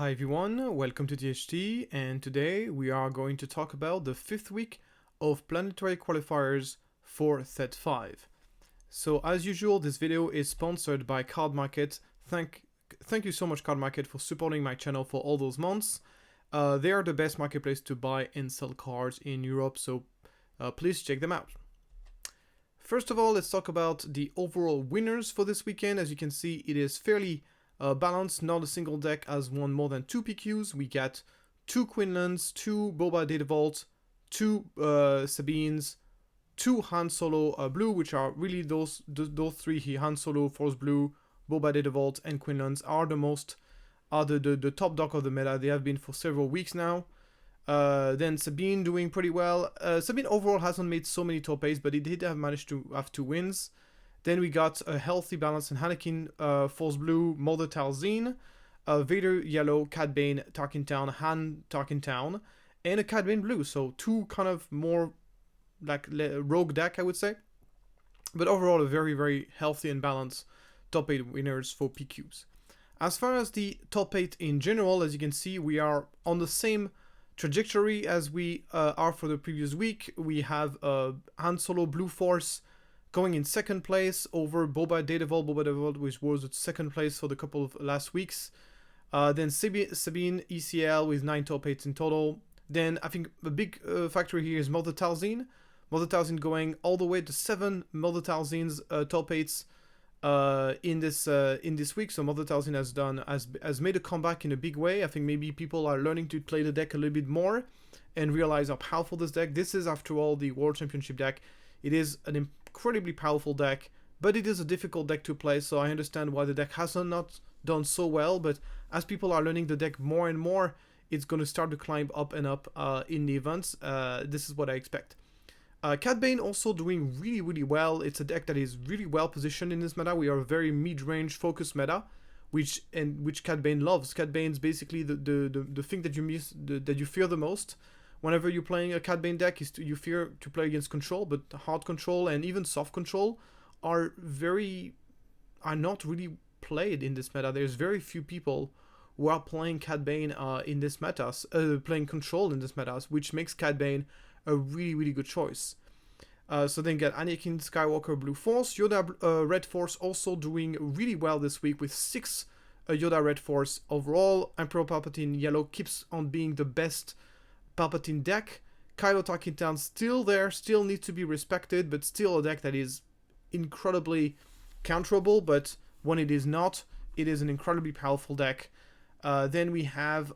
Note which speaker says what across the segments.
Speaker 1: Hi everyone, welcome to THT, and today we are going to talk about the 5th week of Planetary Qualifiers for Set 5. So as usual, this video is sponsored by Card Market. Thank you so much Card Market for supporting my channel for all those months. They are the best marketplace to buy and sell cards in Europe, so please check them out. First of all, let's talk about the overall winners for this weekend. As you can see, it is fairly balanced. Not a single deck has won more than 2 PQs. We got 2 Quinlands, 2 Boba Data Vault, 2 Sabines, 2 Han Solo Blue, which are really those 3 here. Han Solo, Force Blue, Boba Data Vault, and Quinlands are the top dog of the meta. They have been for several weeks now. Then Sabine doing pretty well. Sabine overall hasn't made so many top 8s, but it did have managed to have 2 wins. Then we got a healthy balance in Anakin, Force Blue, Mother Talzin, Vader Yellow, Cad Bane, Tarkin Town, Han Tarkin Town, and a Cad Bane Blue. So 2 kind of more like rogue deck, I would say. But overall, a very, very healthy and balanced top 8 winners for PQs. As far as the top 8 in general, as you can see, we are on the same trajectory as we are for the previous week. We have Han Solo Blue Force going in 2nd place over Boba Data Vault, which was at 2nd place for the couple of last weeks. Then Sabine ECL with 9 top 8s in total. Then I think a big factor here is Mother Talzin. Mother Talzin going all the way to 7 Mother Talzin's top 8s in this week. So Mother Talzin has made a comeback in a big way. I think maybe people are learning to play the deck a little bit more and realize how powerful this deck. This is, after all, the World Championship deck. It is an incredibly powerful deck, but it is a difficult deck to play, so I understand why the deck has not done so well. But as people are learning the deck more and more, it's going to start to climb up and up in the events. This is what I expect. Cad Bane also doing really, really well. It's a deck that is really well positioned in this meta. We are a very mid-range focused meta, which Cad Bane loves. Cad Bane's basically the thing that you fear the most whenever you're playing a Cad Bane deck. Is you fear to play against control, but hard control and even soft control are not really played in this meta. There's very few people who are playing Cad Bane in this meta, playing control in this meta, which makes Cad Bane a really, really good choice. So then get Anakin Skywalker Blue Force, Yoda Red Force also doing really well this week with 6 Yoda Red Force overall. Emperor Palpatine Yellow keeps on being the best Palpatine deck. Kylo Tarkin Town still there, still needs to be respected, but still a deck that is incredibly counterable, but when it is not, it is an incredibly powerful deck. Then we have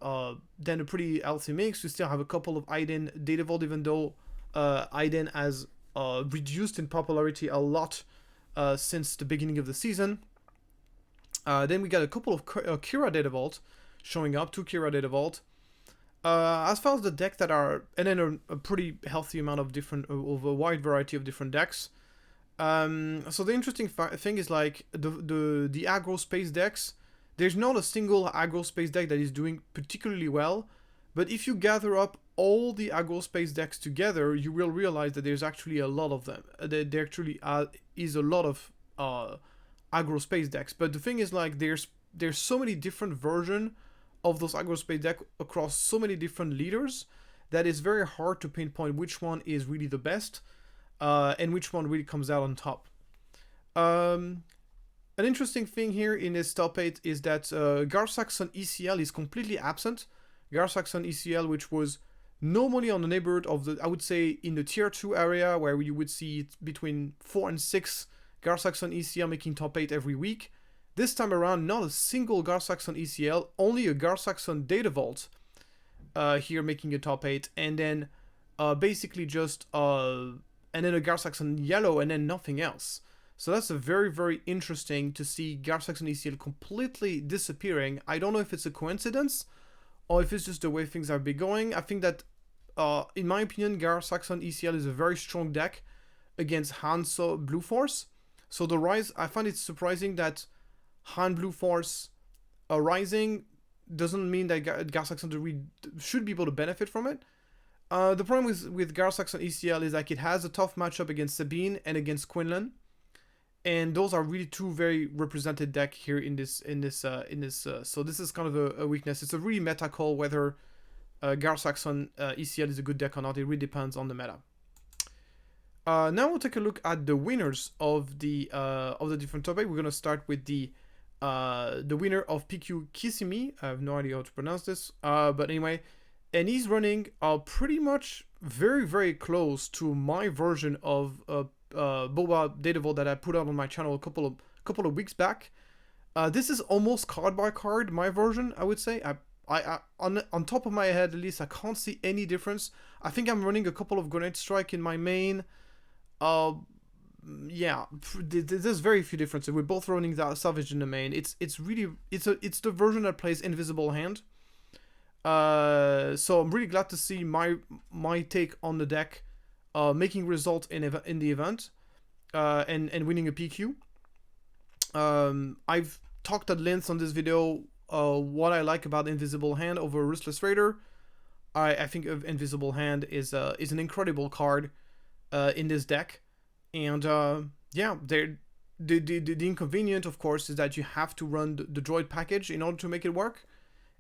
Speaker 1: then a pretty healthy mix. We still have a couple of Iden Data Vault, even though Iden has reduced in popularity a lot since the beginning of the season. Then we got a couple of Kira Data Vault showing up, 2 Kira Data Vault. As far as the deck that are, and then a pretty healthy amount of of a wide variety of different decks. So the interesting thing is like the aggro space decks. There's not a single aggro space deck that is doing particularly well, but if you gather up all the aggro space decks together, you will realize that there's actually a lot of them. There actually is a lot of aggro space decks. But the thing is, like, there's so many different versions of those aggro space deck across so many different leaders that it's very hard to pinpoint which one is really the best and which one really comes out on top. An interesting thing here in this top 8 is that Gar Saxon ECL is completely absent. Gar Saxon ECL, which was normally on the neighborhood of I would say in the tier 2 area, where you would see it between 4 and 6 Gar Saxon ECL making top 8 every week. This time around, not a single Gar Saxon ECL, only a Gar Saxon Data Vault here making a top 8, and then basically just and then a Gar Saxon Yellow, and then nothing else. So that's a very, very interesting to see Gar Saxon ECL completely disappearing. I don't know if it's a coincidence or if it's just the way things have been going. I think that, in my opinion, Gar Saxon ECL is a very strong deck against Han Solo Blue Force. So the rise, I find it surprising that Han Blue Force rising doesn't mean that Gar Saxon should be able to benefit from it. The problem with Gar Saxon ECL is like it has a tough matchup against Sabine and against Quinlan. and those are really two very represented deck here in this. So this is kind of a weakness. It's a really meta call whether Gar Saxon ECL is a good deck or not. It really depends on the meta. Now we'll take a look at the winners of the different topic. We're gonna start with the winner of PQ Kissimmee. I have no idea how to pronounce this, but anyway, and he's running pretty much very close to my version of Boba Data Vault that I put out on my channel a couple of weeks back. This is almost card by card my version, I would say. I on top of my head at least, I can't see any difference. I think I'm running a couple of Grenade Strike in my main. Yeah, there's very few differences. We're both running that Savage in the main. It's the version that plays Invisible Hand. So I'm really glad to see my take on the deck making result in the event and winning a PQ. I've talked at length on this video what I like about Invisible Hand over Ruthless Raider. I think Invisible Hand is an incredible card in this deck, and yeah, the inconvenience, of course, is that you have to run the droid package in order to make it work,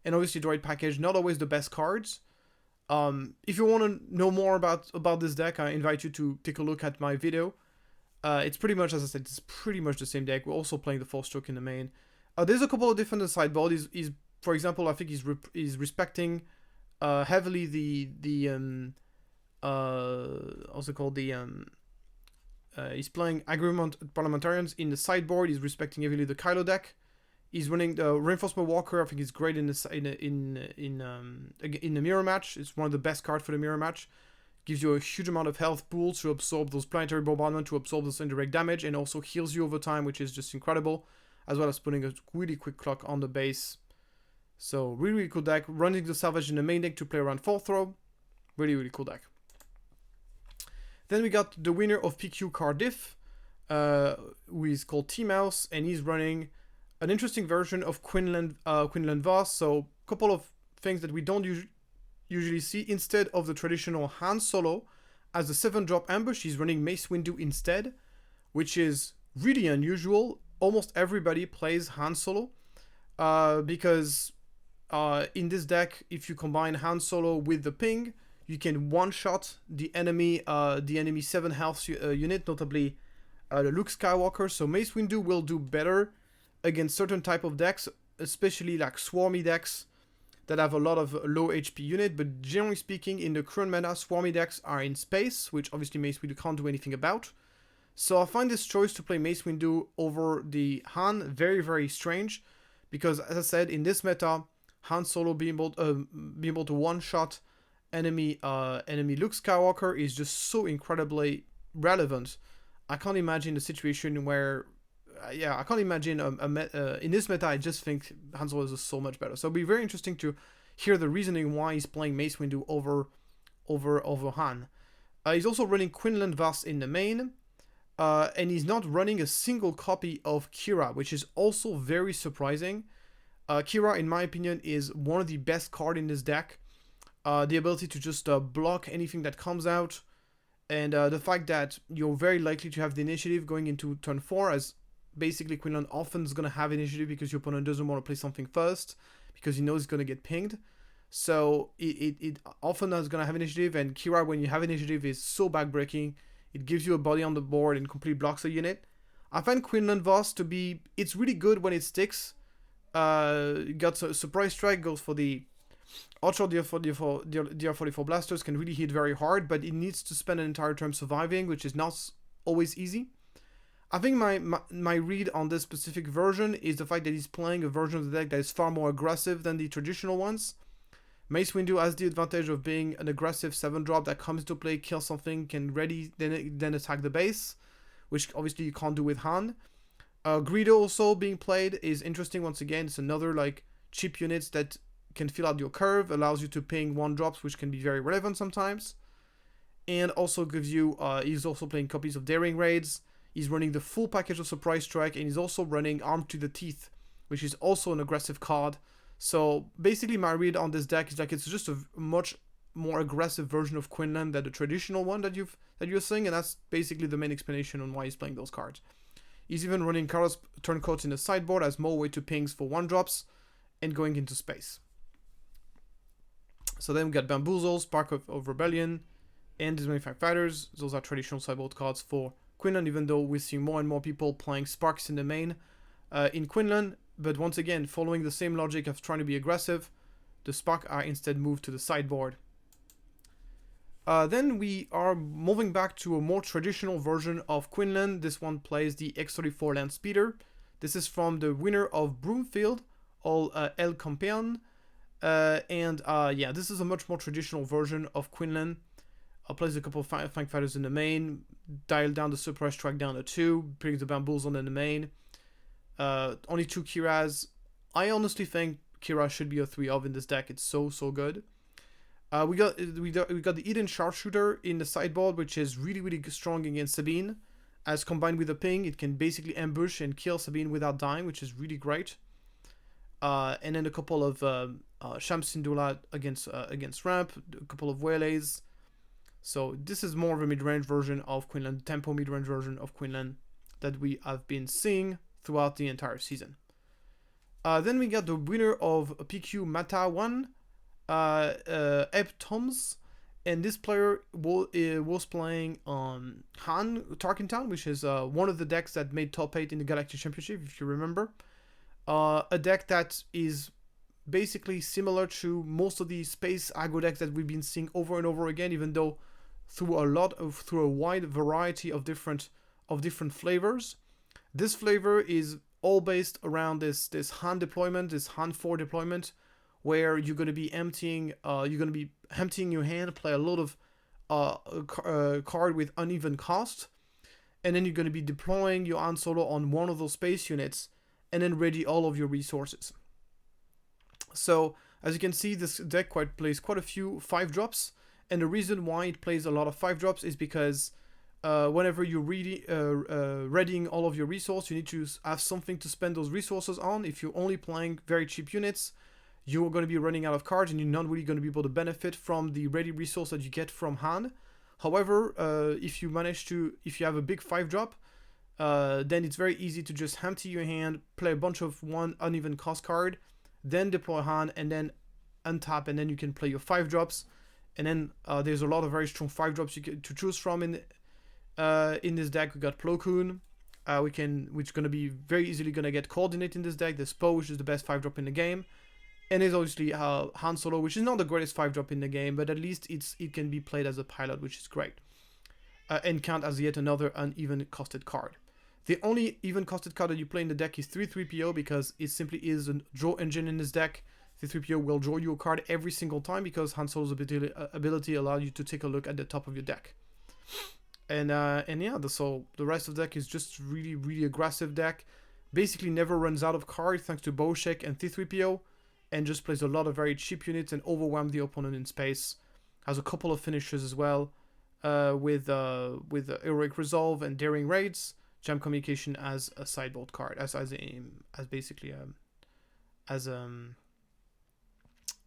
Speaker 1: and obviously droid package not always the best cards. If you want to know more about this deck, I invite you to take a look at my video. It's pretty much, as I said, it's pretty much the same deck. We're also playing the Force Choke in the main. There's a couple of different sideboard. He's for example, I think he's respecting heavily the also called the he's playing Agreement Parliamentarians in the sideboard. He's respecting heavily the Kylo deck. He's running the Reinforcement Walker. I think he's great in the mirror match. It's one of the best cards for the mirror match. Gives you a huge amount of health pools to absorb those planetary bombardment, to absorb those indirect damage, and also heals you over time, which is just incredible. As well as putting a really quick clock on the base. So really cool deck. Running the Salvage in the main deck to play around 4th row. Really cool deck. Then we got the winner of PQ Cardiff, who is called T-Mouse, and he's running an interesting version of Quinlan Voss. So a couple of things that we don't usually see. Instead of the traditional Han Solo as a 7-drop ambush, he's running Mace Windu instead, which is really unusual. Almost everybody plays Han Solo because in this deck, if you combine Han Solo with the ping, you can one-shot the enemy 7 health unit, notably the Luke Skywalker. So Mace Windu will do better against certain type of decks, especially like swarmy decks that have a lot of low HP unit. But generally speaking, in the current meta, swarmy decks are in space, which obviously Mace Windu can't do anything about. So I find this choice to play Mace Windu over the Han very strange, because as I said, in this meta, Han Solo being able to one-shot enemy Luke Skywalker is just so incredibly relevant. I can't imagine a situation where, I can't imagine in this meta. I just think Han Solo is just so much better. So it'll be very interesting to hear the reasoning why he's playing Mace Windu over Han. He's also running Quinlan Voss in the main. And he's not running a single copy of Kira, which is also very surprising. Kira, in my opinion, is one of the best cards in this deck. The ability to just block anything that comes out, and the fact that you're very likely to have the initiative going into turn 4, as basically Quinlan often is going to have initiative because your opponent doesn't want to play something first, because he knows he's going to get pinged. So it often is going to have initiative, and Kira, when you have initiative, is so backbreaking. It gives you a body on the board and completely blocks a unit. I find Quinlan Voss to be... It's really good when it sticks. Got a Surprise Strike, goes for the... Ultra DR44 blasters, can really hit very hard, but it needs to spend an entire turn surviving, which is not always easy. I think my read on this specific version is the fact that he's playing a version of the deck that is far more aggressive than the traditional ones. Mace Windu has the advantage of being an aggressive 7-drop that comes to play, kill something, can ready, then attack the base, which obviously you can't do with Han. Greedo also being played is interesting once again. It's another like cheap units that can fill out your curve, allows you to ping 1-drops, which can be very relevant sometimes. And also gives you, he's also playing copies of Daring Raids. He's running the full package of Surprise Strike, and he's also running Armed to the Teeth, which is also an aggressive card. So basically my read on this deck is like it's just a much more aggressive version of Quinlan than the traditional one that you're seeing, and that's basically the main explanation on why he's playing those cards. He's even running Kara's Turncoat in the sideboard as more way to pings for 1-drops and going into space. So then we got Bamboozle, Spark of Rebellion, and Dismay Fighters. Those are traditional sideboard cards for Quinlan, even though we're seeing more and more people playing Sparks in the main in Quinlan. But once again, following the same logic of trying to be aggressive, the Spark are instead moved to the sideboard. Then we are moving back to a more traditional version of Quinlan. This one plays the X34 Land Speeder. This is from the winner of Broomfield, or El Campeón. Yeah, this is a much more traditional version of Quinlan. Plays a couple of Fang Fighters in the main, dial down the suppress track down to 2, brings the Bamboozle in the main. Only 2 Kiras. I honestly think Kira should be a 3 of in this deck. It's so good. We got the Eden Sharpshooter in the sideboard, which is really strong against Sabine. As combined with the ping, it can basically ambush and kill Sabine without dying, which is really great. And then a couple of Shamsindula against ramp, a couple of Waylays. So this is more of a mid-range version of Quinlan, tempo mid-range version of Quinlan that we have been seeing throughout the entire season. Then we got the winner of PQ Mata 1, Eb Toms, and this player was playing Han Tarkentown, which is one of the decks that made top 8 in the Galactic Championship, if you remember. A deck that is basically similar to most of the space aggro decks that we've been seeing over and over again, even though through a wide variety of different flavors. This flavor is all based around this Han deployment, this Han 4 deployment, where you're going to be emptying your hand, play a lot of card with uneven cost, and then you're going to be deploying your Han Solo on one of those space units, and then ready all of your resources. So as you can see, this deck plays quite a few 5-drops, and the reason why it plays a lot of 5-drops is because whenever you're readying all of your resources, you need to have something to spend those resources on. If you're only playing very cheap units, you're going to be running out of cards, and you're not really going to be able to benefit from the ready resource that you get from Han. However, if you have a big 5-drop, then it's very easy to just empty your hand, play a bunch of one uneven cost card, then deploy Han, and then untap, and then you can play your 5-drops. And then there's a lot of very strong 5-drops you get to choose from in this deck. We got Plo Koon, which is going to be very easily going to get coordinate in this deck. There's Poe, which is the best 5-drop in the game. And there's obviously Han Solo, which is not the greatest 5-drop in the game, but at least it can be played as a pilot, which is great. And count as yet another uneven costed card. The only even costed card that you play in the deck is 3-3PO, because it simply is a draw engine in this deck. 3-3PO will draw you a card every single time, because Han Solo's ability allows you to take a look at the top of your deck. And yeah, so the rest of the deck is just really aggressive deck. Basically never runs out of cards thanks to Boshek and 3-3PO, and just plays a lot of very cheap units and overwhelm the opponent in space. Has a couple of finishes as well, with Heroic Resolve and Daring Raids. Jam Communication as a sideboard card, as basically as an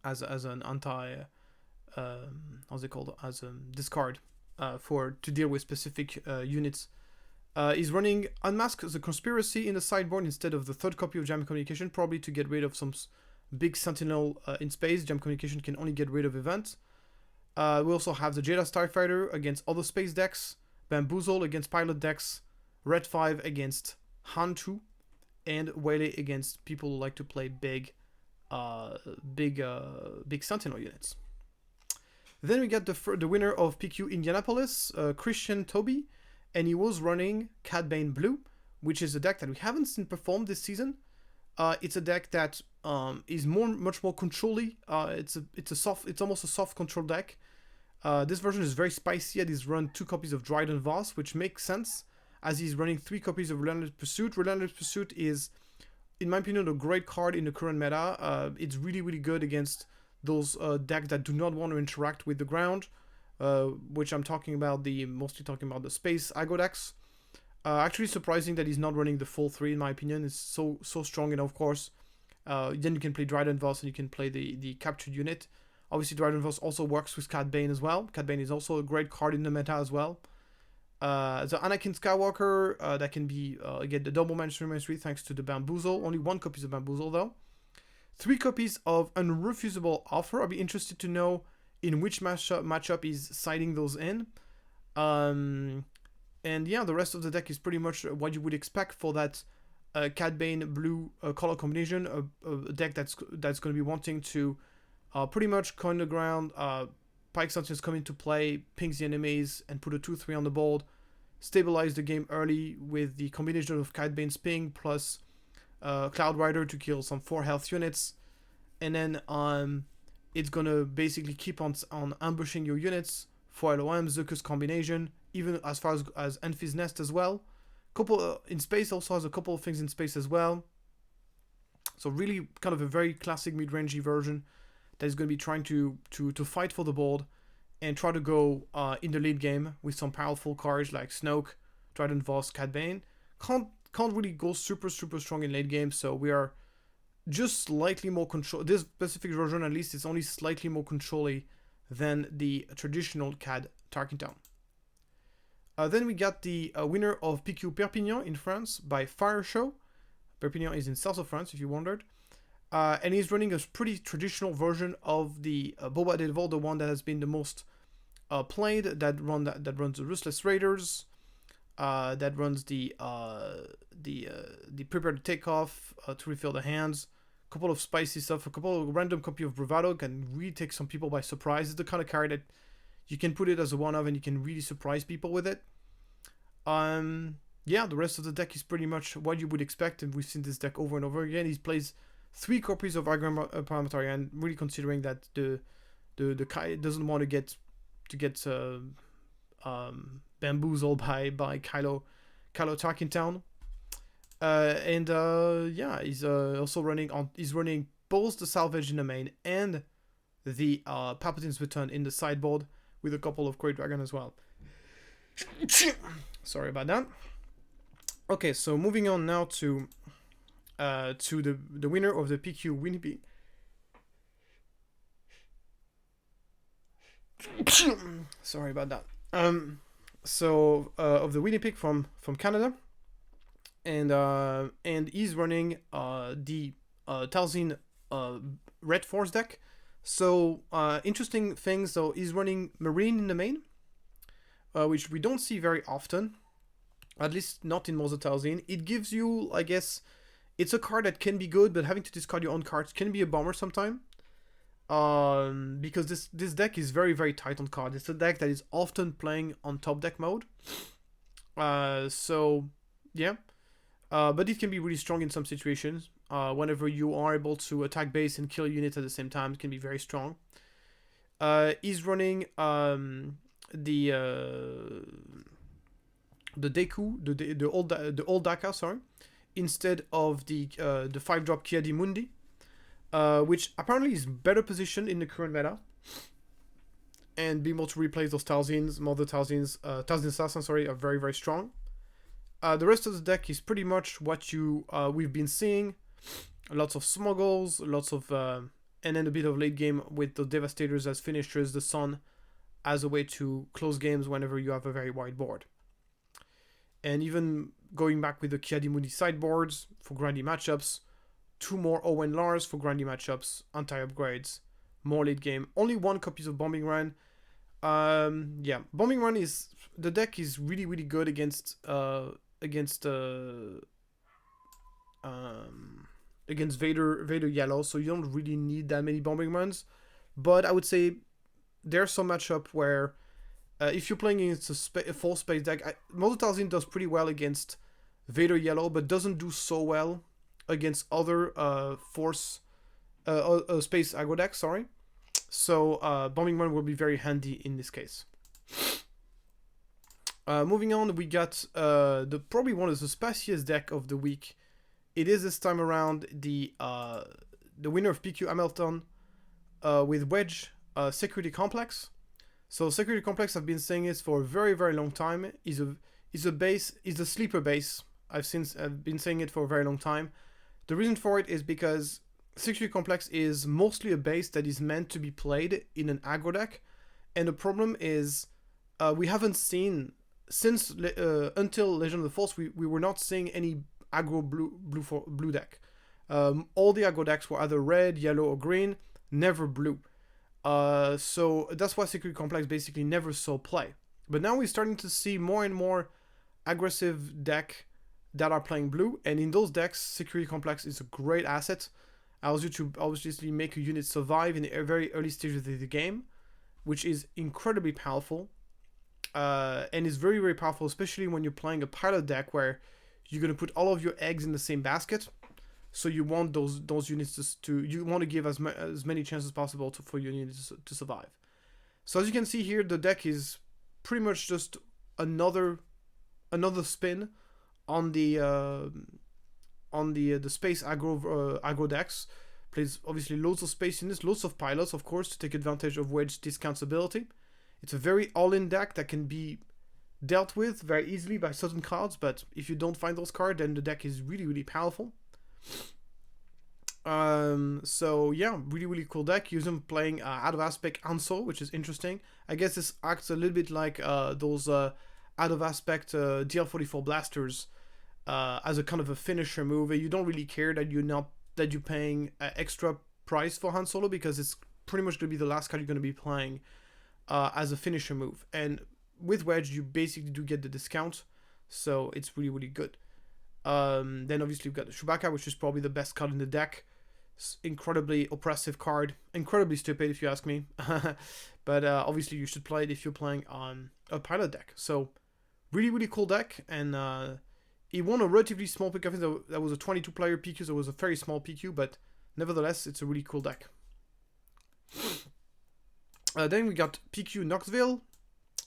Speaker 1: anti how's it called, as a discard to deal with specific units. Is running Unmask as a Conspiracy in the sideboard instead of the 3rd copy of Jam Communication, probably to get rid of some big Sentinel in space. Jam Communication can only get rid of events. We also have the Jedi Starfighter against other space decks, Bamboozle against pilot decks, Red 5 against Han 2, and Waylay against people who like to play big Sentinel units. Then we got the winner of PQ Indianapolis, Christian Toby, and he was running Cad Bane Blue, which is a deck that we haven't seen perform this season. It's a deck that is much more control-y. It's almost a soft control deck. This version is very spicy, and he's run 2 copies of Dryden Voss, which makes sense, as he's running 3 copies of Relentless Pursuit. Relentless Pursuit is, in my opinion, a great card in the current meta. It's really good against those decks that do not want to interact with the ground, which I'm mostly talking about the space aggro decks. Actually surprising that he's not running the full 3, in my opinion. It's so strong, and of course, then you can play Dryden Voss and you can play the captured unit. Obviously, Dryden Voss also works with Cad Bane as well. Cad Bane is also a great card in the meta as well. The Anakin Skywalker that can be get the double Mastery thanks to the Bamboozle. Only 1 copy of Bamboozle though. 3 copies of Unrefusable Offer. I'll be interested to know in which matchup is siding those in. And yeah, the rest of the deck is pretty much what you would expect for that Cad Bane blue color combination. A deck that's going to be wanting to pretty much coin the ground. Pike Sentinels come into play, pings the enemies, and put a 2/3 on the board. Stabilize the game early with the combination of Cad Bane's ping plus Cloud Rider to kill some 4 health units. And then it's gonna basically keep on ambushing your units for LOM, Zuckuss combination, even as far as Enfys Nest as well. Couple in space also has a couple of things in space as well. So really kind of a very classic mid-rangey version that is going to be trying to fight for the board and try to go in the late game with some powerful cards like Snoke, Trident Voss, Cad Bane. Can't really go super strong in late game, so we are just slightly more control. This specific version, at least, is only slightly more control-y than the traditional Cad Tarkintown. Then we got the winner of PQ Perpignan in France by Fire Show. Perpignan is in south of France, if you wondered. And he's running a pretty traditional version of the Boba Devil, the one that has been the most played. That runs the Ruthless Raiders. That runs the Prepare to Take Off to refill the hands. A couple of spicy stuff. A couple of random copy of Bravado can really take some people by surprise. It's the kind of card that you can put it as a one-of and you can really surprise people with it. Yeah, the rest of the deck is pretty much what you would expect, and we've seen this deck over and over again. He plays 3 copies of Agram Parliamentarian, really considering that the Kai doesn't want to get bamboozled by Kylo Tarkintown. Yeah, he's also running both the Salvage in the main and the Palpatine's Return in the sideboard with a couple of Great Dragon as well. Sorry about that. Okay, so moving on now to the winner of the PQ Winnipeg. Sorry about that. So of the Winnipeg from Canada, and he's running the Talzin Red Force deck. So interesting things. So he's running Marine in the main, which we don't see very often, at least not in Mother Talzin. It gives you, I guess, it's a card that can be good, but having to discard your own cards can be a bummer sometimes. Because this deck is very tight on cards. It's a deck that is often playing on top deck mode. So yeah, but it can be really strong in some situations. Whenever you are able to attack base and kill units at the same time, it can be very strong. He's running the Deku, the old Daka, sorry, instead of the 5-drop Kia di Mundi, which apparently is better positioned in the current meta, and being able to replace those Talzins, Mother Talzins, Talzin Assassins, sorry, are very strong. The rest of the deck is pretty much what we've been seeing. Lots of smuggles, lots of and then a bit of late game with the Devastators as finishers, the Sun as a way to close games whenever you have a very wide board. And even going back with the Kia di Mundi sideboards for grindy matchups, 2 more Owen Lars for grindy matchups, anti-upgrades, more late game. Only 1 copy of Bombing Run. Yeah, Bombing Run is... The deck is really good against Vader Yellow, so you don't really need that many Bombing Runs. But I would say there's some matchup where if you're playing against a full space deck, Mother Talzin does pretty well against Vader Yellow, but doesn't do so well against other space aggro decks, sorry. So Bombing Run will be very handy in this case. Moving on, we got probably one of the spiciest deck of the week. It is this time around the winner of PQ Hamilton with Wedge Security Complex. So Security Complex, I've been saying this for a very long time. Is a sleeper base. I've been saying it for a very long time. The reason for it is because Security Complex is mostly a base that is meant to be played in an aggro deck, and the problem is we haven't seen since until Legend of the Force, we were not seeing any aggro blue deck. All the aggro decks were either red, yellow, or green, never blue. So that's why Security Complex basically never saw play. But now we're starting to see more and more aggressive deck that are playing blue, and in those decks, Security Complex is a great asset. Allows you to obviously make a unit survive in the very early stages of the game, which is incredibly powerful. And is very, very powerful, especially when you're playing a pilot deck where you're going to put all of your eggs in the same basket. So you want those units to you want to give as many chances as possible for your units to survive. So as you can see here, the deck is pretty much just another spin on the space aggro decks. Plays obviously loads of space units, loads of pilots, of course, to take advantage of Wedge discounts ability. It's a very all-in deck that can be dealt with very easily by certain cards, but if you don't find those cards, then the deck is really, really powerful. So yeah, really, really cool deck. Use them playing out of aspect Ansel, which is interesting. I guess this acts a little bit like those out of aspect DL44 blasters as a kind of a finisher move. You don't really care that you're paying extra price for Han Solo, because it's pretty much going to be the last card you're going to be playing as a finisher move. And with Wedge, you basically do get the discount, so it's really, really good. Then obviously we've got the Chewbacca, which is probably the best card in the deck. Incredibly oppressive card, incredibly stupid if you ask me. But obviously you should play it if you're playing on a pilot deck. So really, really cool deck, and it won a relatively small PQ. I think that was a 22 player PQ, so it was a very small PQ, but nevertheless it's a really cool deck. Then we got PQ Knoxville,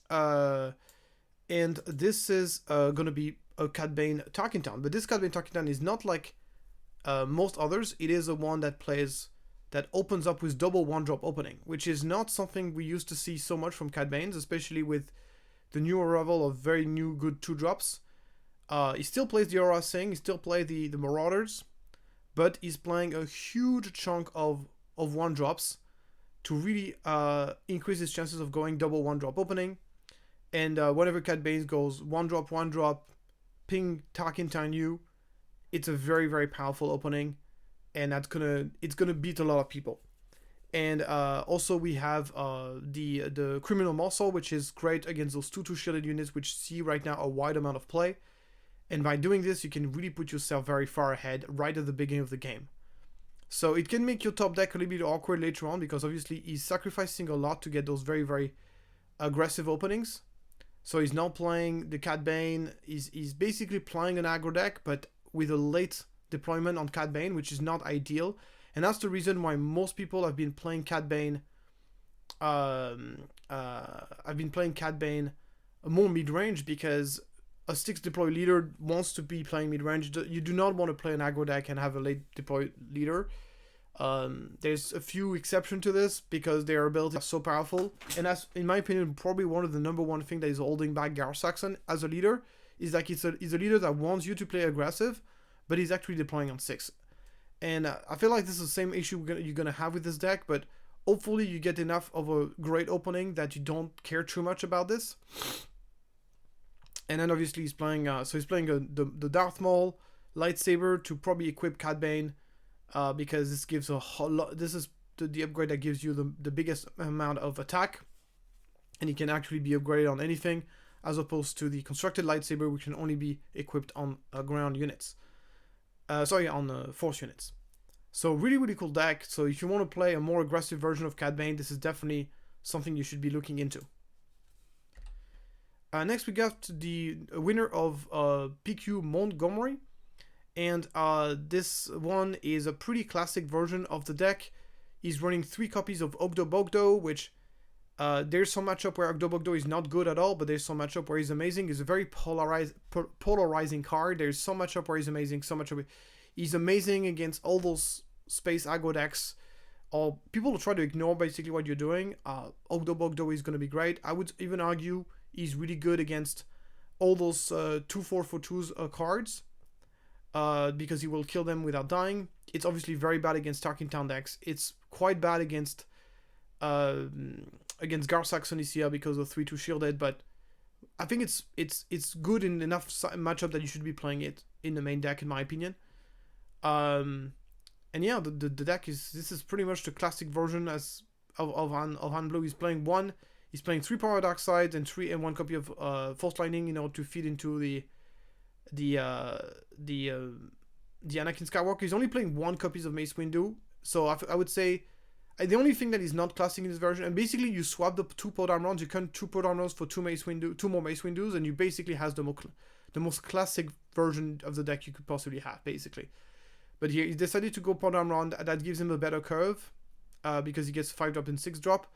Speaker 1: and this is going to be a Cad Bane Tarkin Town, but this Cad Bane Tarkin Town is not like most others. It is a one that opens up with double 1-drop opening, which is not something we used to see so much from Cad Banes, especially with the new arrival of very new good 2-drops. He still plays the Aura Sing, he still plays the Marauders, but he's playing a huge chunk of 1-drops to really increase his chances of going double 1-drop opening. And whenever Cad Banes goes 1-drop, ping Tarkin Town U, it's a very, very powerful opening, and it's gonna beat a lot of people. And also we have the Criminal Muscle, which is great against those 2/2 shielded units, which see right now a wide amount of play. And by doing this, you can really put yourself very far ahead right at the beginning of the game. So it can make your top deck a little bit awkward later on, because obviously he's sacrificing a lot to get those very, very aggressive openings. So he's now playing the Cad Bane. He's basically playing an aggro deck, but with a late deployment on Cad Bane, which is not ideal. And that's the reason why most people have been playing Cad Bane. I've been playing Cad Bane more mid-range, because a 6 deploy leader wants to be playing mid-range. You do not want to play an aggro deck and have a late deploy leader. There's a few exceptions to this, because their abilities are so powerful. And that's, in my opinion, probably one of the number one thing that is holding back Gar Saxon as a leader, is like he's a leader that wants you to play aggressive, but he's actually deploying on 6. And I feel like this is the same issue you're going to have with this deck, but hopefully you get enough of a great opening that you don't care too much about this. And then obviously he's playing, the Darth Maul lightsaber to probably equip Cad Bane, because this gives a whole lot. This is the upgrade that gives you the biggest amount of attack, and it can actually be upgraded on anything, as opposed to the constructed lightsaber, which can only be equipped on ground units. On force units. So really, really cool deck. So if you want to play a more aggressive version of Cad Bane, this is definitely something you should be looking into. Next we got the winner of PQ Montgomery, and this one is a pretty classic version of the deck. He's running 3 copies of Ogdo Bogdo, which there's some matchup where Ogdo Bogdo is not good at all, but there's some matchup where he's amazing. He's a very polarizing card. There's some matchup where he's amazing, some matchup he's amazing against all those space aggro decks, or people will try to ignore basically what you're doing. Ogdo Bogdo is going to be great. I would even argue he's really good against all those 2/4/2s cards, because he will kill them without dying. It's obviously very bad against Tarkin Town decks. It's quite bad against Gar Saxon ECL because of 3/2 shielded, but I think it's good in enough matchup that you should be playing it in the main deck, in my opinion. And yeah, the deck this is pretty much the classic version as of Han Blue. He's playing 3 power dark side and 1 copy of Force Lightning, you know, to feed into the Anakin Skywalker. He's only playing 1 copies of Mace Windu, so I would say the only thing that is not classic in this version, and basically you swap the 2 Power Down rounds, you count 2 Power Down rounds for 2 more Mace Windows, and you basically has the most classic version of the deck you could possibly have, basically. But here he decided to go Power Down round. That gives him a better curve, because he gets 5 drop and 6 drop.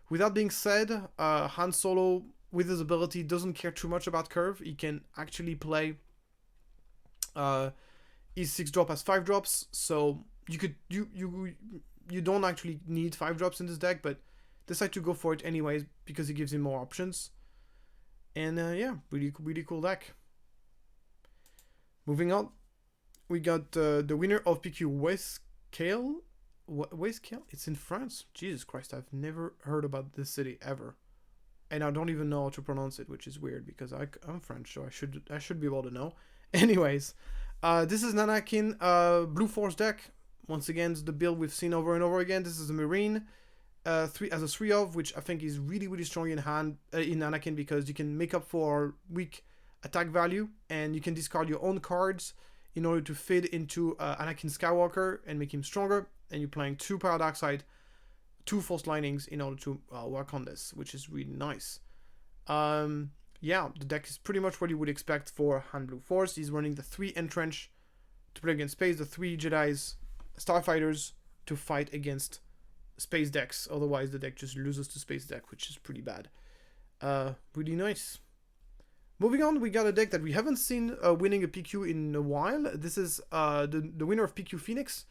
Speaker 1: With that being said, Han Solo, with his ability, doesn't care too much about curve. He can actually play his 6 drop as 5 drops, so you don't actually need 5 drops in this deck, but decide to go for it anyways because it gives him more options. And yeah, really cool deck. Moving on, we got the winner of PQ Westkale. Westkale? It's in France. Jesus Christ, I've never heard about this city ever, and I don't even know how to pronounce it, which is weird because I'm French, so I should be able to know. Anyways, this is an Anakin Blue Force deck. Once again, it's the build we've seen over and over again. This is a Marine, 3 as a 3 of, which I think is really strong in Anakin, because you can make up for weak attack value, and you can discard your own cards in order to fit into Anakin Skywalker and make him stronger. And you're playing 2 Power Dark Side, 2 Force Lightnings in order to work on this, which is really nice. Yeah, the deck is pretty much what you would expect for Han Blue Force. He's running the 3 Entrench to play against space, the 3 Jedis, Starfighters to fight against space decks. Otherwise, the deck just loses to space deck, which is pretty bad. Really nice. Moving on, we got a deck that we haven't seen winning a PQ in a while. This is the winner of PQ Phoenix,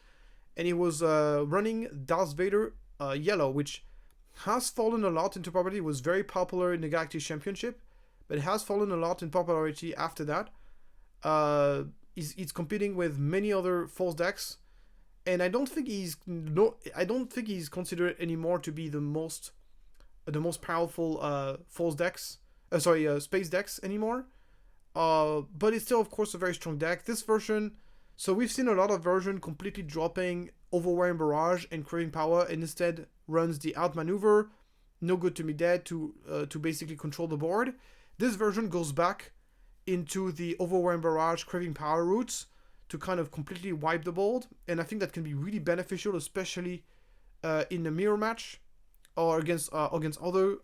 Speaker 1: and he was running Darth Vader Yellow, which has fallen a lot into popularity. It was very popular in the Galactic Championship, but it has fallen a lot in popularity after that. He's competing with many other Force decks, and I don't think he's considered anymore to be the most powerful Force decks. Space decks anymore. But it's still, of course, a very strong deck. This version, so we've seen a lot of version completely dropping Overwhelming Barrage and Craving Power, and instead runs the Outmaneuver, No Good to Me Dead to basically control the board. This version goes back into the Overwhelming Barrage, Craving Power routes to kind of completely wipe the board, and I think that can be really beneficial, especially in a mirror match or against other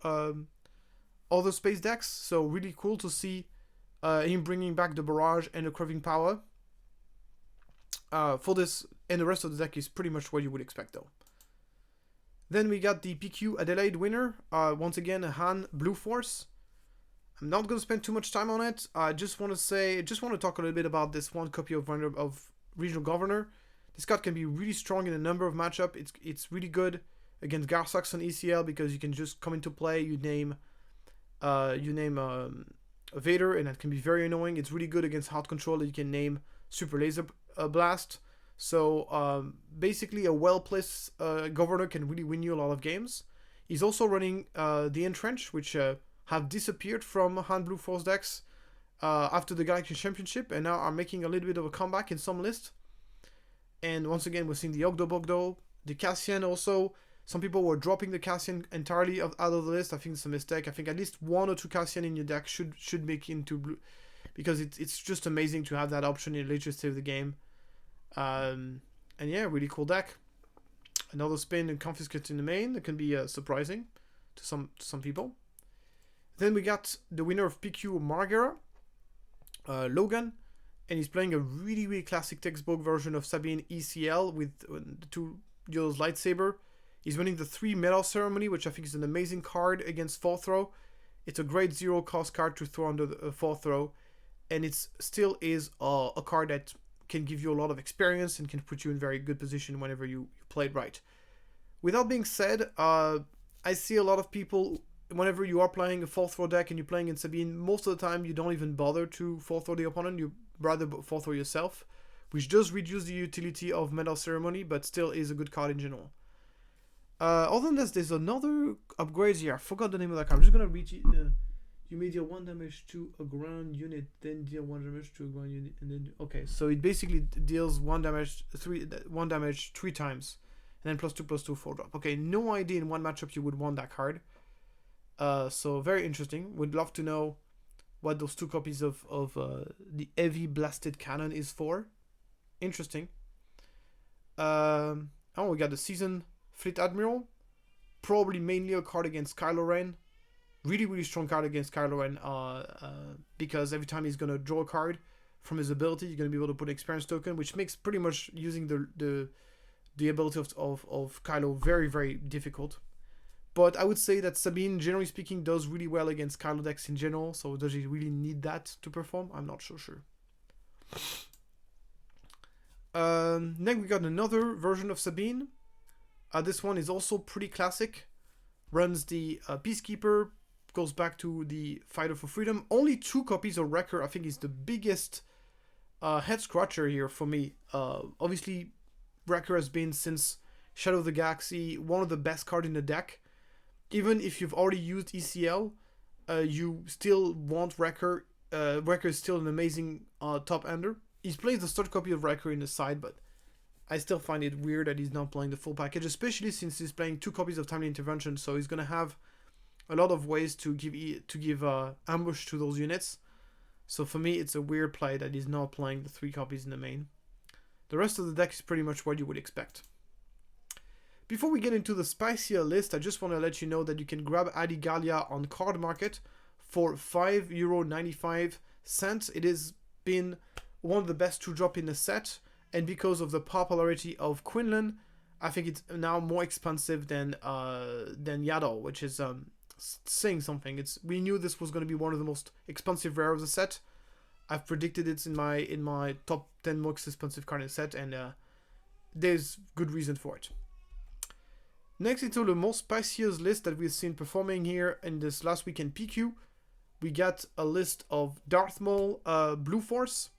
Speaker 1: space decks. So really cool to see him bringing back the Barrage and the Craving Power for this, and the rest of the deck is pretty much what you would expect though. Then we got the PQ Adelaide winner, once again Han Blue Force. I'm not going to spend too much time on it. I just want to talk a little bit about this 1 copy of Regional Governor. This card can be really strong in a number of matchups. It's really good against Gar Saxon ECL because you can just come into play, you name Vader, and that can be very annoying. It's really good against Heart Control that you can name Super Laser Blast. So basically a well-placed Governor can really win you a lot of games. He's also running the Entrench, which have disappeared from Han Blue Force decks after the Galactic Championship, and now are making a little bit of a comeback in some lists. And once again, we're seeing the Ogdo Bogdo, the Cassian also. Some people were dropping the Cassian entirely out of the list. I think it's a mistake. I think at least 1 or 2 Cassian in your deck should make into blue, because it's just amazing to have that option in the later stage of the game. And yeah, really cool deck. Another spin and confiscate in the main that can be surprising to some people. Then we got the winner of PQ Margera, Logan, and he's playing a really classic textbook version of Sabine ECL with the 2 Yoda's lightsaber. He's running the 3 Medal Ceremony, which I think is an amazing card against 4th row. It's a great 0-cost card to throw under the 4th row, and it still is a card that can give you a lot of experience and can put you in very good position whenever you play it right. With that being said, I see a lot of people, whenever you are playing a 4th row deck and you're playing in Sabine, most of the time you don't even bother to 4th row the opponent, you rather 4th row yourself, which does reduce the utility of Medal Ceremony, but still is a good card in general. Other than this, there's another upgrade here. I forgot the name of that card. I'm just going to read you You may deal 1 damage to a ground unit, then deal 1 damage to a ground unit, and then okay. So it basically deals 1 damage 3 times, and then +2/+2 4 drop. Okay, no idea in one matchup you would want that card. So very interesting. Would love to know what those 2 copies of the heavy blasted cannon is for. Interesting. Oh, we got the Seasoned Fleet Admiral. Probably mainly a card against Kylo Ren. Really strong card against Kylo Ren, because every time he's gonna draw a card from his ability, you're gonna be able to put an experience token, which makes pretty much using the ability of Kylo very difficult. But I would say that Sabine, generally speaking, does really well against Kylo decks in general. So does he really need that to perform? I'm not so sure. Then we got another version of Sabine. This one is also pretty classic. Runs the Peacekeeper. Goes back to the Fighter for Freedom. Only 2 copies of Wrecker, I think, is the biggest head scratcher here for me. Obviously, Wrecker has been, since Shadow of the Galaxy, one of the best cards in the deck. Even if you've already used ECL, you still want Wrecker. Wrecker is still an amazing top-ender. He's playing the 3rd copy of Wrecker in the side, but I still find it weird that he's not playing the full package, especially since he's playing 2 copies of Timely Intervention, so he's going to have a lot of ways to give ambush to those units. So for me, it's a weird play that he's not playing the 3 copies in the main. The rest of the deck is pretty much what you would expect. Before we get into the spicier list, I just want to let you know that you can grab Adigalia on Card Market for €5.95. It has been one of the best 2-drop in the set, and because of the popularity of Quinlan, I think it's now more expensive than Yaddle, which is saying something. We knew this was going to be one of the most expensive rare of the set. I've predicted it in my top 10 most expensive card in the set, and there's good reason for it. Next, into the most spiciest list that we've seen performing here in this last weekend PQ, we got a list of Darth Maul Blue Force.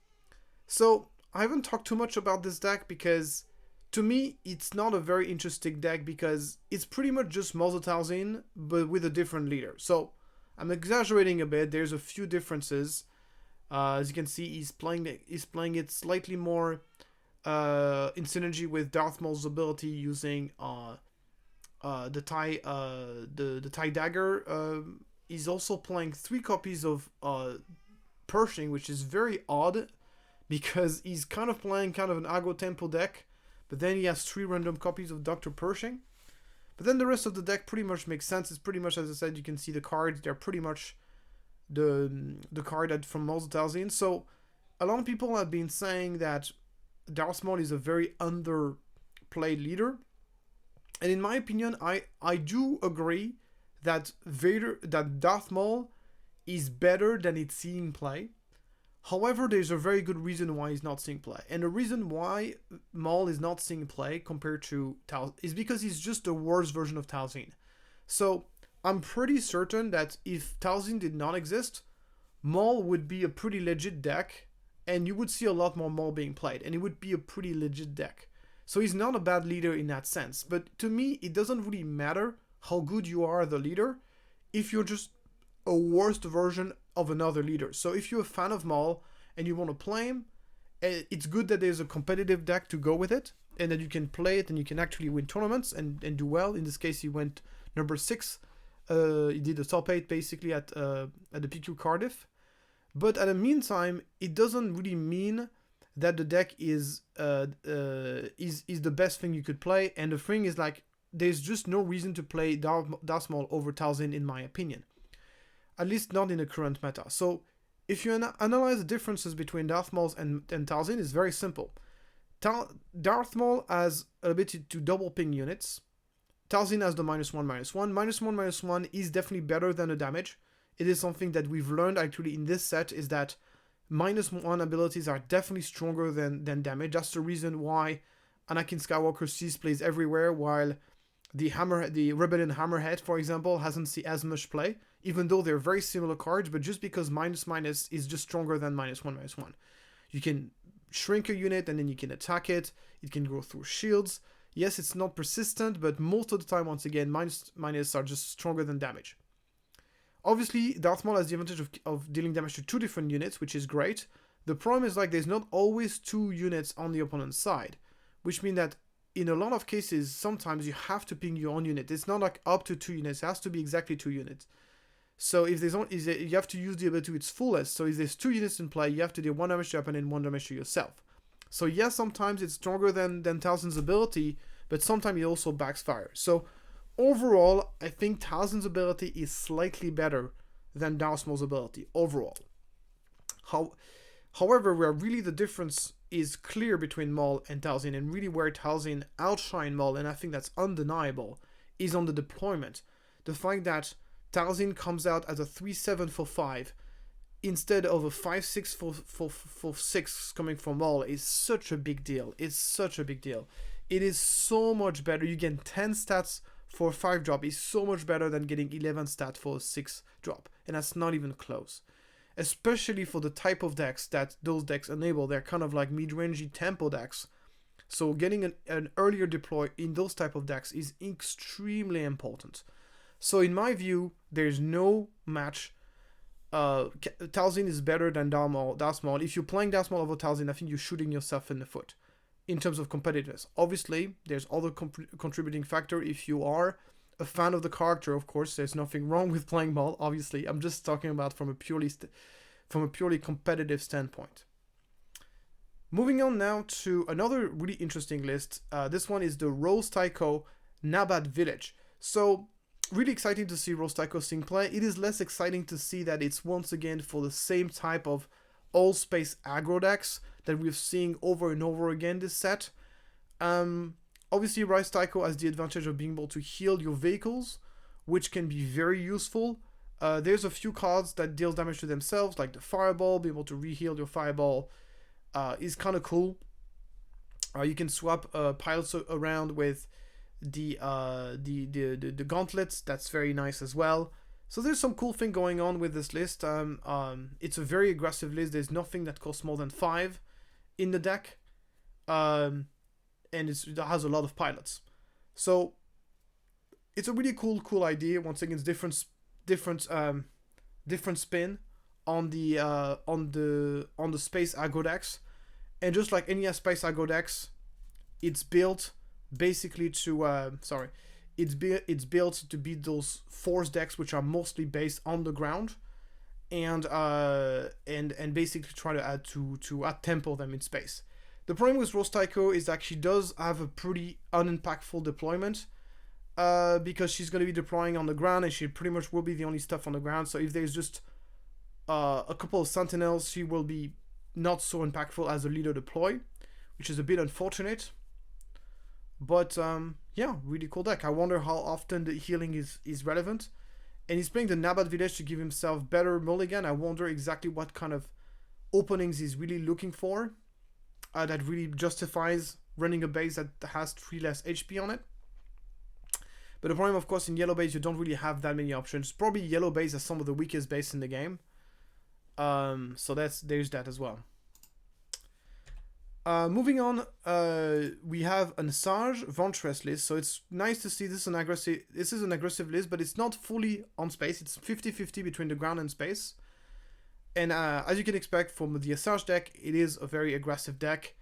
Speaker 1: So I haven't talked too much about this deck because, to me, it's not a very interesting deck because it's pretty much just Maul Talzin, but with a different leader. So I'm exaggerating a bit. There's a few differences. As you can see, he's playing it slightly more in synergy with Darth Maul's ability, using the TIE Dagger. He's also playing 3 copies of Pershing, which is very odd because he's kind of playing an Agro Tempo deck, but then he has 3 random copies of Dr. Pershing. But then the rest of the deck pretty much makes sense. It's pretty much, as I said, you can see the cards. They're pretty much the card from Maul Talzin. So a lot of people have been saying that Darth Maul is a very underplayed leader. And in my opinion, I do agree that Darth Maul is better than it's seeing play. However, there's a very good reason why he's not seeing play. And the reason why Maul is not seeing play compared to Talzin is because he's just a worse version of Talzin. So I'm pretty certain that if Talzin did not exist, Maul would be a pretty legit deck, and you would see a lot more Maul being played, and it would be a pretty legit deck. So he's not a bad leader in that sense. But to me, it doesn't really matter how good you are as a leader if you're just a worst version of another leader. So if you're a fan of Maul and you want to play him, it's good that there's a competitive deck to go with it, and that you can play it and you can actually win tournaments and do well. In this case, he went number 6. He did the top 8 basically at the PQ Cardiff. But at the meantime, it doesn't really mean that the deck is the best thing you could play. And the thing is, like, there's just no reason to play Darth Maul over Talzin, in my opinion. At least not in the current meta. So if you analyze the differences between Darth Maul and Talzin, it's very simple. Darth Maul has ability to double ping units. Talzin has the -1/-1. -1/-1 is definitely better than the damage. It is something that we've learned actually in this set, is that -1 abilities are definitely stronger than damage. That's the reason why Anakin Skywalker Seas plays everywhere, while the Rebellion Hammerhead, for example, hasn't seen as much play, even though they're very similar cards, but just because -/ is just stronger than -1/-1. You can shrink a unit and then you can attack it. It can go through shields. Yes, it's not persistent, but most of the time, once again, -/ are just stronger than damage. Obviously, Darth Maul has the advantage of dealing damage to 2 different units, which is great. The problem is like there's not always 2 units on the opponent's side, which means that in a lot of cases, sometimes you have to ping your own unit. It's not like up to 2 units, it has to be exactly 2 units. So if there's only, you have to use the ability to its fullest. So if there's 2 units in play, you have to deal 1 damage to your opponent and 1 damage to yourself. So yes, sometimes it's stronger than Talzin's ability, but sometimes it also backfires. So overall, I think Talzin's ability is slightly better than Darth Maul's ability, overall. However, where really the difference is clear between Maul and Talzin, and really where Talzin outshine Maul, and I think that's undeniable, is on the deployment. The fact that Talzin comes out as a 3-7 for 5 instead of a 5-6 for 6 coming from Maul is such a big deal. It's such a big deal. It is so much better. You get 10 stats for a 5 drop. Is so much better than getting 11 stats for a 6 drop. And that's not even close. Especially for the type of decks that those decks enable. They're kind of like mid-rangey tempo decks. So getting an earlier deploy in those type of decks is extremely important. So in my view, there's no match. Talzin is better than Darth Maul. If you're playing Darth Maul over Talzin, I think you're shooting yourself in the foot in terms of competitiveness. Obviously, there's other contributing factor. If you are a fan of the character, of course, there's nothing wrong with playing Maul. Obviously, I'm just talking about from a purely competitive standpoint. Moving on now to another really interesting list. This one is the Rose Tycho Nabat Village. So really exciting to see Rose Tycho seeing play. It is less exciting to see that it's once again for the same type of all-space aggro decks that we've seen over and over again this set. Obviously, Rose Tycho has the advantage of being able to heal your vehicles, which can be very useful. There's a few cards that deal damage to themselves, like the Fireball. Be able to re-heal your Fireball is kind of cool. You can swap pilots around with the gauntlets. That's very nice as well. So there's some cool thing going on with this list. It's a very aggressive list. There's nothing that costs more than 5 in the deck, and it has a lot of pilots. So it's a really cool idea. Once again, it's different spin on the space aggro decks, and just like any space aggro decks, it's built basically to it's built to beat those force decks which are mostly based on the ground, and basically try to add tempo them in space. The problem with Rose Tycho is that she does have a pretty unimpactful deployment, because she's going to be deploying on the ground, and she pretty much will be the only stuff on the ground. So if there's just a couple of sentinels, she will be not so impactful as a leader deploy, which is a bit unfortunate. But yeah, really cool deck. I wonder how often the healing is relevant. And he's playing the Nabat Village to give himself better mulligan. I wonder exactly what kind of openings he's really looking for that really justifies running a base that has 3 less HP on it. But the problem, of course, in yellow base, you don't really have that many options. Probably yellow base has some of the weakest base in the game. So there's that as well. Moving on, we have an Asajj Ventress list. So it's nice to see this is an aggressive list, but it's not fully on space. It's 50-50 between the ground and space. And as you can expect from the Asajj deck, it is a very aggressive deck,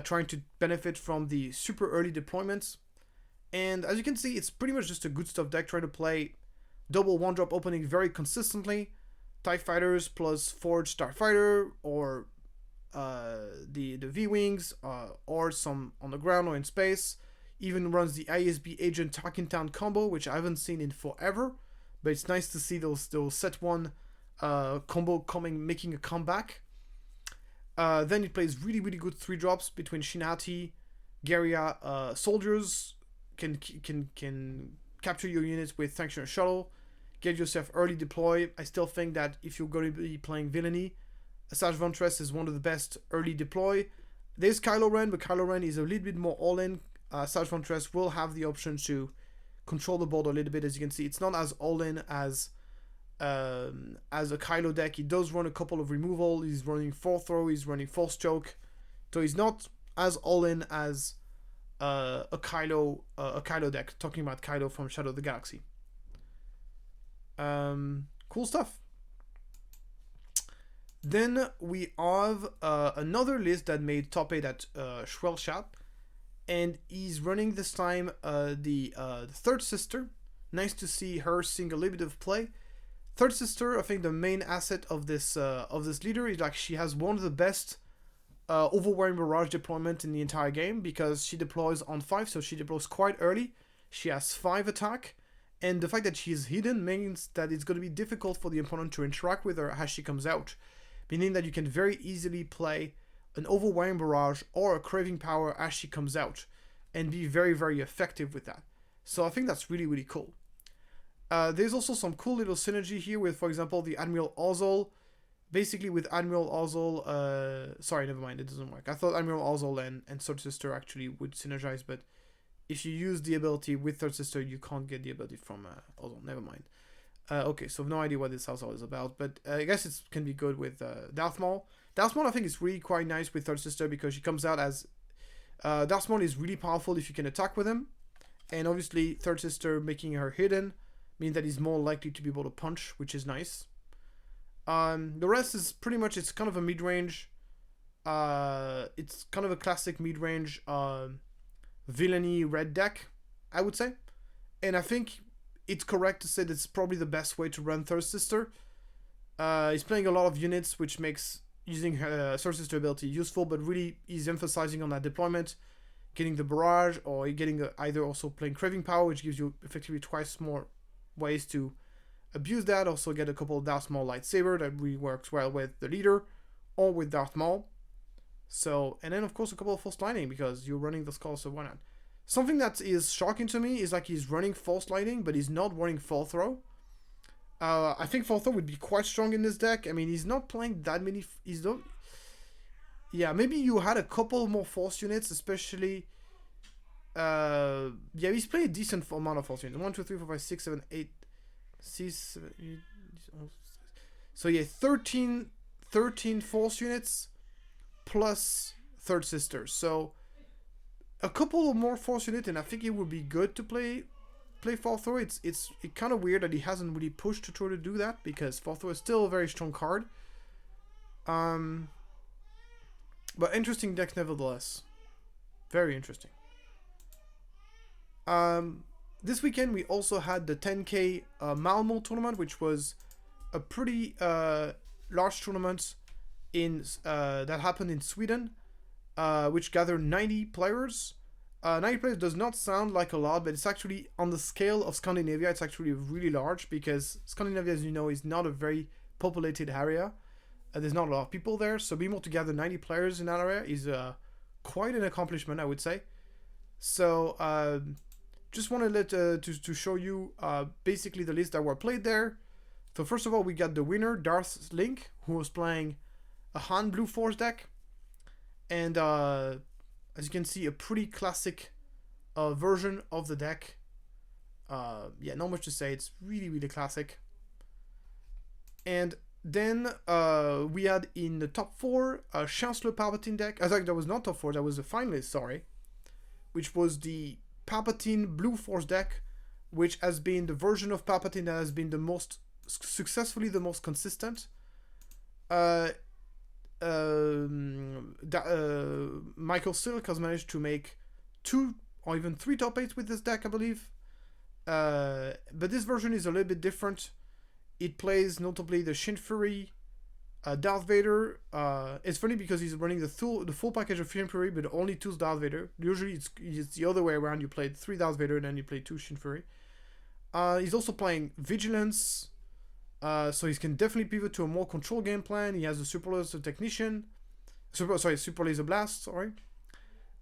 Speaker 1: trying to benefit from the super early deployments. And as you can see, it's pretty much just a good stuff deck, trying to play double 1-drop opening very consistently. TIE Fighters plus Forged Starfighter, or the V-Wings, or some on the ground or in space. Even runs the ISB Agent Talking Town combo, which I haven't seen in forever. But it's nice to see those set 1 combo making a comeback. Then it plays really good 3-drops between Shinhati, Garia soldiers. Can capture your units with Sanctuary Shuttle, get yourself early deploy. I still think that if you're going to be playing villainy, Asajj Ventress is one of the best early deploy. There's Kylo Ren, but Kylo Ren is a little bit more all-in. Asajj Ventress will have the option to control the board a little bit. As you can see, it's not as all-in as a Kylo deck. He does run a couple of removal. He's running 4 throw. He's running Force Choke. So he's not as all-in as a Kylo deck. Talking about Kylo from Shadow of the Galaxy. Cool stuff. Then we have another list that made top 8 at Schwellschap, and he's running this time the Third Sister. Nice to see her seeing a little bit of play. Third Sister, I think the main asset of this leader is like she has one of the best overwhelming barrage deployment in the entire game, because she deploys on 5, so she deploys quite early. She has 5 attack, and the fact that she's hidden means that it's going to be difficult for the opponent to interact with her as she comes out, meaning that you can very easily play an overwhelming barrage or a craving power as she comes out and be very, very effective with that. So I think that's really, really cool. There's also some cool little synergy here with, for example, the Admiral Ozol. Basically with Admiral Ozol, sorry, never mind, it doesn't work. I thought Admiral Ozol and Third Sister actually would synergize, but if you use the ability with Third Sister, you can't get the ability from Ozol, never mind. Okay, so no idea what this Ozol is about, but I guess it can be good with Darth Maul. Darth Maul, I think, is really quite nice with Third Sister, because she comes out as... Darth Maul is really powerful if you can attack with him, and obviously Third Sister making her hidden means that he's more likely to be able to punch, which is nice. The rest is pretty much, it's kind of a mid-range, it's kind of a classic mid-range villainy red deck, I would say. And I think it's correct to say that's probably the best way to run Third Sister. He's playing a lot of units, which makes using her Third Sister ability useful, but really he's emphasizing on that deployment, getting the barrage, or getting either also playing Craving Power, which gives you effectively twice more ways to abuse that. Also get a couple of Darth Maul lightsaber that really works well with the leader or with Darth Maul. So, and then of course a couple of Force Lightning, because you're running the Skulls of One Hand. Something that is shocking to me is like he's running Force Lightning, but he's not running Full Throw. I think Full Throw would be quite strong in this deck. I mean, he's not playing that many. He's not. Yeah, maybe you had a couple more Force units, especially. Yeah, he's playing a decent amount of Force units. 1, 2, 3, 4, 5, 6, 7, 8. 6, 7, 8. So yeah, 13 Force units plus Third Sister. So a couple of more Force units, and I think it would be good to play Full Throw. It's kind of weird that he hasn't really pushed to try to do that, because Full Throw is still a very strong card. But interesting deck nevertheless. Very interesting. This weekend we also had the 10K Malmö tournament, which was a pretty large tournament in that happened in Sweden, which gathered 90 players. 90 players does not sound like a lot, but it's actually, on the scale of Scandinavia, it's actually really large, because Scandinavia, as you know, is not a very populated area. There's not a lot of people there, so being able to gather 90 players in that area is quite an accomplishment, I would say. So just wanted to show you basically the list that were played there. So first of all, we got the winner, Darth Link, who was playing a Han Blue Force deck, and as you can see, a pretty classic version of the deck. Yeah, not much to say. It's really, really classic. And then we had in the top 4 a Chancellor Palpatine deck. I think that was not top 4, that was a finalist, sorry. Which was the Palpatine Blue Force deck, which has been the version of Palpatine that has been the most successfully the most consistent. Michael Silk has managed to make 2 or even 3 top 8s with this deck, I believe. But this version is a little bit different. It plays notably the Shin Fury, Darth Vader. It's funny because he's running the full package of Shin Fury, but only 2 Darth Vader. Usually it's the other way around. You play 3 Darth Vader and then you play 2 Shin Fury. He's also playing Vigilance, so he can definitely pivot to a more controlled game plan. He has a Super Laser Technician, Super Laser Blast. Sorry.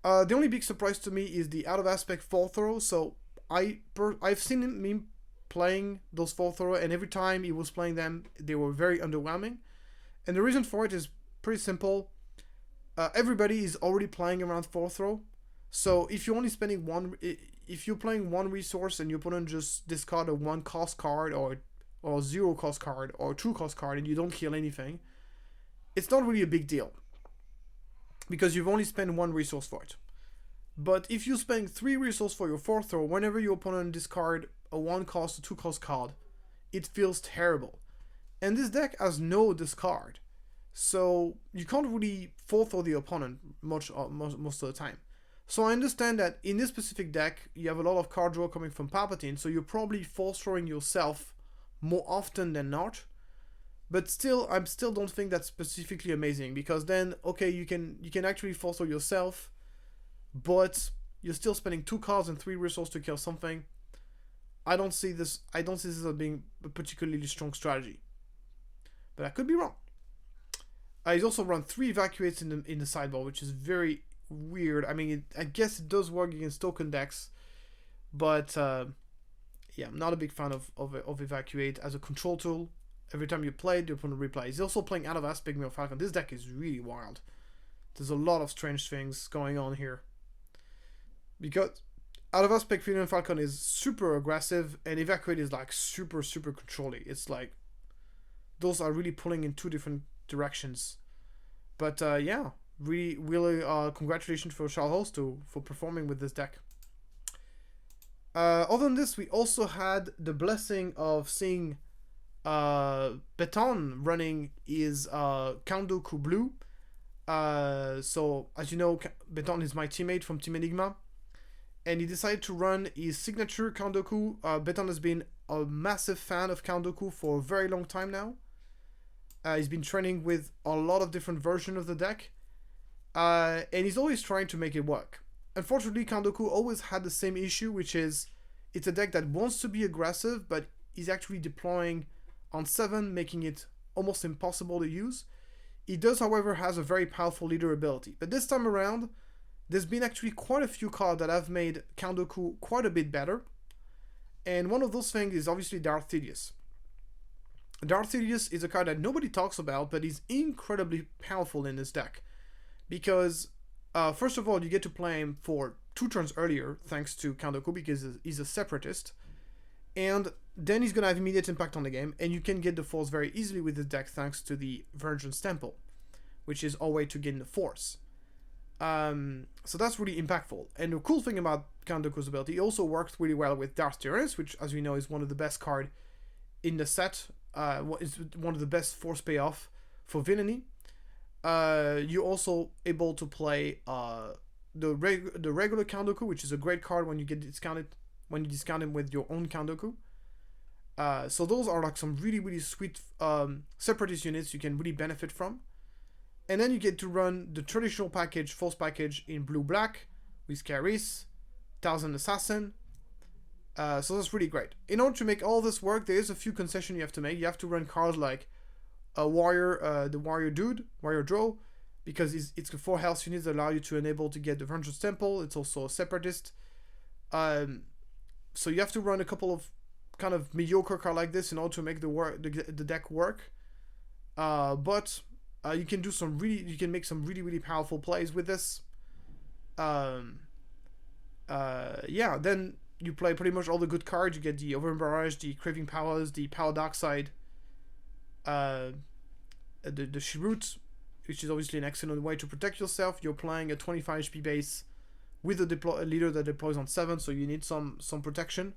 Speaker 1: The only big surprise to me is the out of aspect Full Throw. So I've seen him playing those Full Throw, and every time he was playing them, they were very underwhelming. And the reason for it is pretty simple. Everybody is already playing around Full Throw, so if you're only spending if you're playing 1 resource and your opponent just discard a 1 cost card or 0 cost card or 2 cost card and you don't kill anything, it's not really a big deal, because you've only spent 1 resource for it. But if you spend 3 resources for your Full Throw, whenever your opponent discard a 1 cost or 2 cost card, it feels terrible. And this deck has no discard. So you can't really forethought the opponent most of the time. So I understand that in this specific deck, you have a lot of card draw coming from Palpatine, so you're probably force throwing yourself more often than not. But still, I still don't think that's specifically amazing, because then, okay, you can actually force throw yourself, but you're still spending 2 cards and 3 resources to kill something. I don't see this as being a particularly strong strategy. But I could be wrong. He's also run 3 evacuates in the sideboard, which is very weird. I mean, I guess it does work against token decks, but yeah, I'm not a big fan of evacuate as a control tool. Every time you play it, the opponent replays. He's also playing Out of Aspect Mirror Falcon. This deck is really wild. There's a lot of strange things going on here. Because Out of Aspect Mirror Falcon is super aggressive, and Evacuate is like super controlling. It's like those are really pulling in 2 different directions. But yeah, really congratulations for Charles Host for performing with this deck. Other than this, we also had the blessing of seeing Beton running is Kandoku Blue. So as you know, Beton is my teammate from Team Enigma, and he decided to run his signature Kandoku. Beton has been a massive fan of Kandoku for a very long time now. He's been training with a lot of different versions of the deck, and he's always trying to make it work. Unfortunately, Kandoku always had the same issue, which is it's a deck that wants to be aggressive, but is actually deploying on 7, making it almost impossible to use. He does, however, has a very powerful leader ability. But this time around, there's been actually quite a few cards that have made Kandoku quite a bit better. And one of those things is obviously Darth Sidious. Darth Sidious is a card that nobody talks about, but is incredibly powerful in this deck. Because, first of all, you get to play him for 2 turns earlier, thanks to Kandoku, because he's a separatist. And then he's going to have immediate impact on the game, and you can get the force very easily with this deck thanks to the Vengeance Temple, which is our way to gain the force. So that's really impactful. And the cool thing about Kandoku's ability, he also works really well with Darth Tyrannus, which, as we know, is one of the best cards in the set. Is one of the best force payoff for villainy. You're also able to play the regular Kandoku, which is a great card when you get discounted when you discount him with your own Kandoku. So those are like some really sweet separatist units you can really benefit from. And then you get to run the traditional package, force package in blue-black with Caris, Thousand Assassin. So that's really great. In order to make all this work, there is a few concessions you have to make. You have to run cards like a warrior, the warrior dude, warrior draw, because it's the 4 health units that allow you to enable to get the Vengeance Temple. It's also a separatist. So you have to run a couple of kind of mediocre cards like this in order to make the deck work. But you can do you can make some really powerful plays with this. Yeah, then you play pretty much all the good cards. You get the Overwhelming Barrage, the Craving Powers, the Power Dark Side, the Shirut, which is obviously an excellent way to protect yourself. You're playing a 25 HP base with a leader that deploys on 7, so you need some protection.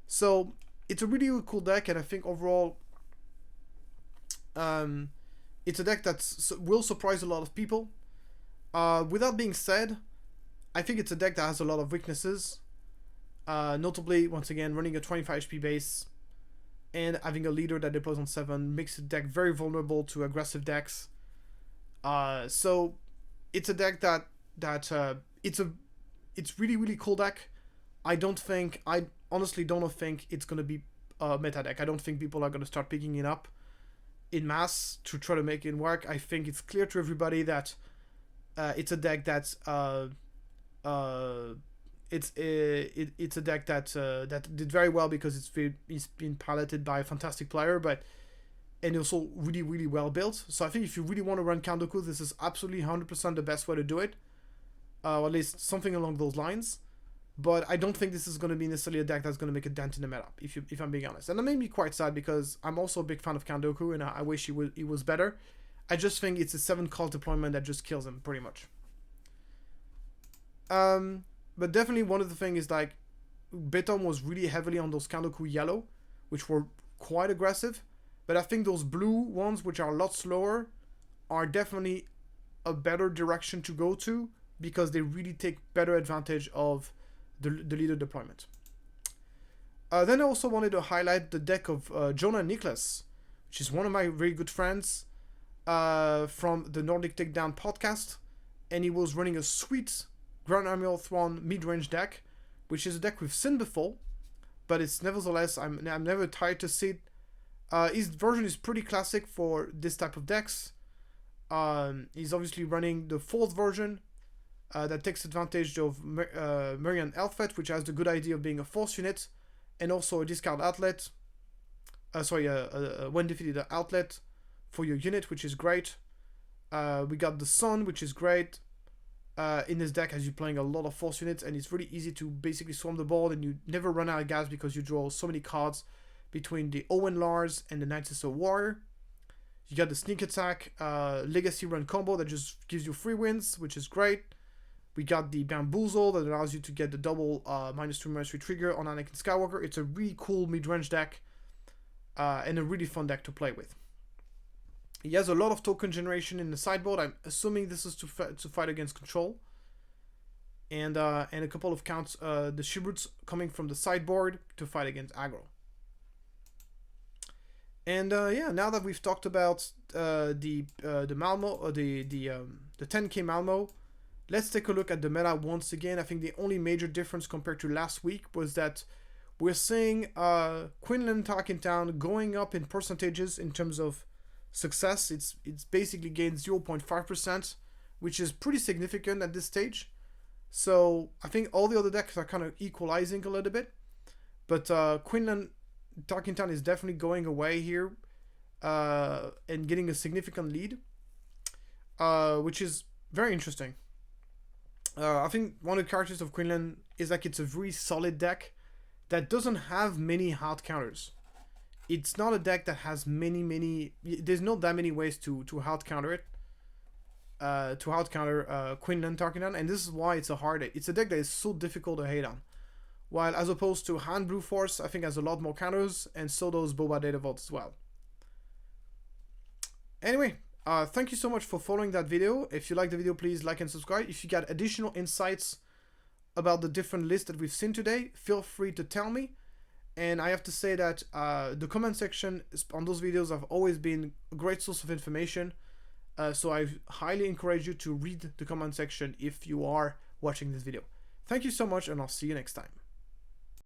Speaker 1: So it's a really cool deck, and I think overall it's a deck that will surprise a lot of people. With that being said, I think it's a deck that has a lot of weaknesses. Notably, once again, running a 25 HP base and having a leader that deploys on 7 makes the deck very vulnerable to aggressive decks. So it's a deck that it's really cool deck. I honestly don't think it's gonna be a meta deck. I don't think people are gonna start picking it up in mass to try to make it work. I think it's clear to everybody that it's a deck that's it's a deck that did very well because it's been piloted by a fantastic player, and also really well built. So I think if you really want to run Kandoku, this is absolutely 100% the best way to do it, or at least something along those lines. But I don't think this is going to be necessarily a deck that's going to make a dent in the meta, if I'm being honest. And that made me quite sad because I'm also a big fan of Kandoku, and I wish he was better. I just think it's a 7-call deployment that just kills him, pretty much. But definitely one of the things is like, Beton was really heavily on those Kandoku yellow, which were quite aggressive. But I think those blue ones, which are a lot slower, are definitely a better direction to go to because they really take better advantage of the leader deployment. Then I also wanted to highlight the deck of Jonah Niklas, which is one of my very good friends from the Nordic Takedown podcast, and he was running a sweet Grand Admiral Thrawn mid-range deck, which is a deck we've seen before, but it's nevertheless, I'm never tired to see it. His version is pretty classic for this type of decks. He's obviously running the 4th version that takes advantage of Merian Elfet, which has the good idea of being a force unit, and also a discard outlet. When defeated outlet for your unit, which is great. We got the Sun, which is great in this deck as you're playing a lot of force units, and it's really easy to basically swarm the board, and you never run out of gas because you draw so many cards between the Owen Lars and the Knight Sister Warrior. You got the Sneak Attack Legacy Run combo that just gives you free wins, which is great. We got the Bamboozle that allows you to get the double -2/-3 trigger on Anakin Skywalker. It's a really cool mid-range deck and a really fun deck to play with. He has a lot of token generation in the sideboard. I'm assuming this is to fight against control. And a couple of counts, the Shibruts coming from the sideboard to fight against aggro. And yeah, now that we've talked about the Malmö, or the 10k Malmö, let's take a look at the meta once again. I think the only major difference compared to last week was that we're seeing Quinlan Tarkentown going up in percentages in terms of success. It's basically gained 0.5%, which is pretty significant at this stage. So I think all the other decks are kind of equalizing a little bit. But Quinlan Tarkentown is definitely going away here and getting a significant lead, which is very interesting. I think one of the characteristics of Quinlan is like it's a very solid deck that doesn't have many hard counters. It's not a deck that has many. There's not that many ways to hard counter it. To hard counter Quinlan Tarkentown, and this is why it's a deck that is so difficult to hate on. While as opposed to Han Blue Force, I think has a lot more counters, and so does Boba Data Vault as well. Anyway, thank you so much for following that video. If you like the video, please like and subscribe. If you got additional insights about the different lists that we've seen today, feel free to tell me. And I have to say that the comment section on those videos have always been a great source of information. So I highly encourage you to read the comment section if you are watching this video. Thank you so much, and I'll see you next time.